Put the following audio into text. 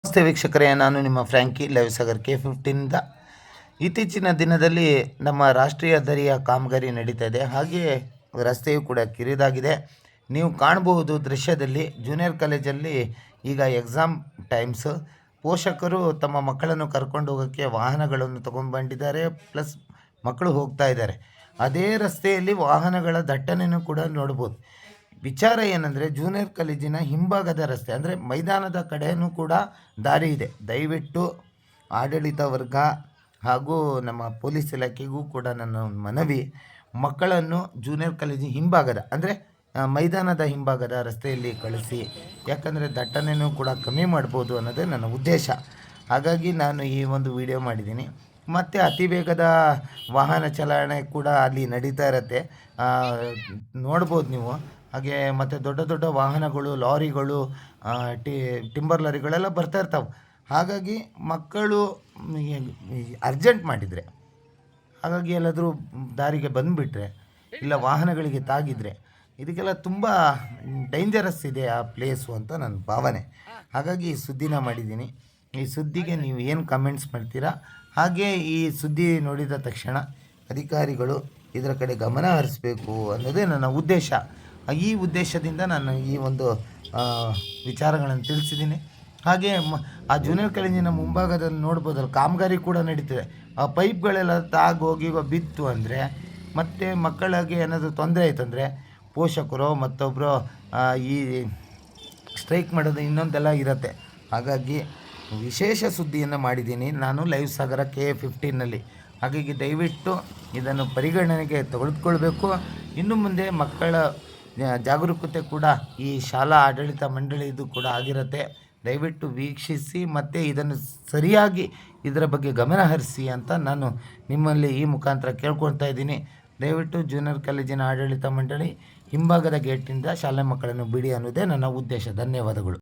ನಮಸ್ತೆ ವೀಕ್ಷಕರೇ, ನಾನು ನಿಮ್ಮ ಫ್ರ್ಯಾಂಕಿ ಲೈವ್ ಸಾಗರ್ K15 ಇತ್ತೀಚಿನ ದಿನದಲ್ಲಿ ನಮ್ಮ ರಾಷ್ಟ್ರೀಯ ಹೆದ್ದಾರಿಯ ಕಾಮಗಾರಿ ನಡೀತಾ ಇದೆ. ಹಾಗೆಯೇ ರಸ್ತೆಯು ಕೂಡ ಕಿರಿದಾಗಿದೆ. ನೀವು ಕಾಣಬಹುದು ದೃಶ್ಯದಲ್ಲಿ ಜೂನಿಯರ್ ಕಾಲೇಜಲ್ಲಿ ಈಗ ಎಕ್ಸಾಮ್ ಟೈಮ್ಸ್. ಪೋಷಕರು ತಮ್ಮ ಮಕ್ಕಳನ್ನು ಕರ್ಕೊಂಡು ಹೋಗೋಕ್ಕೆ ವಾಹನಗಳನ್ನು ತಗೊಂಡ್ಬಂದಿದ್ದಾರೆ, ಪ್ಲಸ್ ಮಕ್ಕಳು ಹೋಗ್ತಾ ಇದ್ದಾರೆ. ಅದೇ ರಸ್ತೆಯಲ್ಲಿ ವಾಹನಗಳ ದಟ್ಟಣೆಯೂ ಕೂಡ ನೋಡ್ಬೋದು. ವಿಚಾರ ಏನಂದರೆ, ಜೂನಿಯರ್ ಕಾಲೇಜಿನ ಹಿಂಭಾಗದ ರಸ್ತೆ ಅಂದರೆ ಮೈದಾನದ ಕಡೆಯೂ ಕೂಡ ದಾರಿ ಇದೆ. ದಯವಿಟ್ಟು ಆಡಳಿತ ವರ್ಗ ಹಾಗೂ ನಮ್ಮ ಪೊಲೀಸ್ ಇಲಾಖೆಗೂ ಕೂಡ ನನ್ನ ಮನವಿ, ಮಕ್ಕಳನ್ನು ಜೂನಿಯರ್ ಕಾಲೇಜಿನ ಹಿಂಭಾಗದ ಅಂದರೆ ಮೈದಾನದ ಹಿಂಭಾಗದ ರಸ್ತೆಯಲ್ಲಿ ಕಳಿಸಿ. ಯಾಕಂದರೆ ದಟ್ಟಣೆಯೂ ಕೂಡ ಕಮ್ಮಿ ಮಾಡ್ಬೋದು ಅನ್ನೋದೇ ನನ್ನ ಉದ್ದೇಶ. ಹಾಗಾಗಿ ನಾನು ಈ ಒಂದು ವಿಡಿಯೋ ಮಾಡಿದ್ದೀನಿ. ಮತ್ತು ಅತಿ ವೇಗದ ವಾಹನ ಚಲಾವಣೆ ಕೂಡ ಅಲ್ಲಿ ನಡೀತಾ ಇರುತ್ತೆ, ನೋಡ್ಬೋದು ನೀವು. ಹಾಗೆ ಮತ್ತು ದೊಡ್ಡ ದೊಡ್ಡ ವಾಹನಗಳು, ಲಾರಿಗಳು, ಟಿಂಬರ್ ಲಾರಿಗಳೆಲ್ಲ ಬರ್ತಾ ಇರ್ತಾವೆ. ಹಾಗಾಗಿ ಮಕ್ಕಳು ಅರ್ಜೆಂಟ್ ಮಾಡಿದರೆ, ಹಾಗಾಗಿ ಎಲ್ಲಾದರೂ ದಾರಿಗೆ ಬಂದುಬಿಟ್ರೆ ಇಲ್ಲ ವಾಹನಗಳಿಗೆ ತಾಗಿದರೆ ಇದಕ್ಕೆಲ್ಲ ತುಂಬ ಡೇಂಜರಸ್ ಇದೆ ಆ ಪ್ಲೇಸು ಅಂತ ನನ್ನ ಭಾವನೆ. ಹಾಗಾಗಿ ಈ ಸುದ್ದಿನ ಮಾಡಿದ್ದೀನಿ. ಈ ಸುದ್ದಿಗೆ ನೀವು ಏನು ಕಮೆಂಟ್ಸ್ ಮಾಡ್ತೀರಾ? ಹಾಗೆ ಈ ಸುದ್ದಿ ನೋಡಿದ ತಕ್ಷಣ ಅಧಿಕಾರಿಗಳು ಇದರ ಕಡೆ ಗಮನ ಹರಿಸಬೇಕು ಅನ್ನೋದೇ ನನ್ನ ಉದ್ದೇಶ. ಈ ಉದ್ದೇಶದಿಂದ ನಾನು ಈ ಒಂದು ವಿಚಾರಗಳನ್ನು ತಿಳಿಸಿದ್ದೀನಿ. ಹಾಗೆ ಆ ಜೂನಿಯರ್ ಕಾಲೇಜಿನ ಮುಂಭಾಗದಲ್ಲಿ ನೋಡ್ಬೋದಲ್ಲ, ಕಾಮಗಾರಿ ಕೂಡ ನಡೀತಿದೆ. ಆ ಪೈಪ್ಗಳೆಲ್ಲ ತಾಗೋಗಿ ಬಿತ್ತು ಅಂದರೆ ಮತ್ತು ಮಕ್ಕಳಿಗೆ ಏನಾದರೂ ತೊಂದರೆ ಆಯ್ತಂದರೆ ಪೋಷಕರು ಮತ್ತೊಬ್ಬರು ಈ ಸ್ಟ್ರೈಕ್ ಮಾಡೋದು ಇನ್ನೊಂದೆಲ್ಲ ಇರುತ್ತೆ. ಹಾಗಾಗಿ ವಿಶೇಷ ಸುದ್ದಿಯನ್ನು ಮಾಡಿದ್ದೀನಿ ನಾನು ಲೈವ್ ಸಾಗರ K15ನಲ್ಲಿ. ಹಾಗಾಗಿ ದಯವಿಟ್ಟು ಇದನ್ನು ಪರಿಗಣನೆಗೆ ತೆಗೆದುಕೊಳ್ಬೇಕು. ಇನ್ನು ಮುಂದೆ ಮಕ್ಕಳ ಜಾಗರೂಕತೆ ಕೂಡ ಈ ಶಾಲಾ ಆಡಳಿತ ಮಂಡಳಿದು ಕೂಡ ಆಗಿರುತ್ತೆ. ದಯವಿಟ್ಟು ವೀಕ್ಷಿಸಿ ಮತ್ತು ಇದನ್ನು ಸರಿಯಾಗಿ ಇದರ ಬಗ್ಗೆ ಗಮನ ಹರಿಸಿ ಅಂತ ನಾನು ನಿಮ್ಮಲ್ಲಿ ಈ ಮುಖಾಂತರ ಕೇಳ್ಕೊಳ್ತಾ ಇದ್ದೀನಿ. ದಯವಿಟ್ಟು ಜೂನಿಯರ್ ಕಾಲೇಜಿನ ಆಡಳಿತ ಮಂಡಳಿ ಹಿಂಭಾಗದ ಗೇಟಿಂದ ಶಾಲೆ ಮಕ್ಕಳನ್ನು ಬಿಡಿ ಅನ್ನೋದೇ ನನ್ನ ಉದ್ದೇಶ. ಧನ್ಯವಾದಗಳು.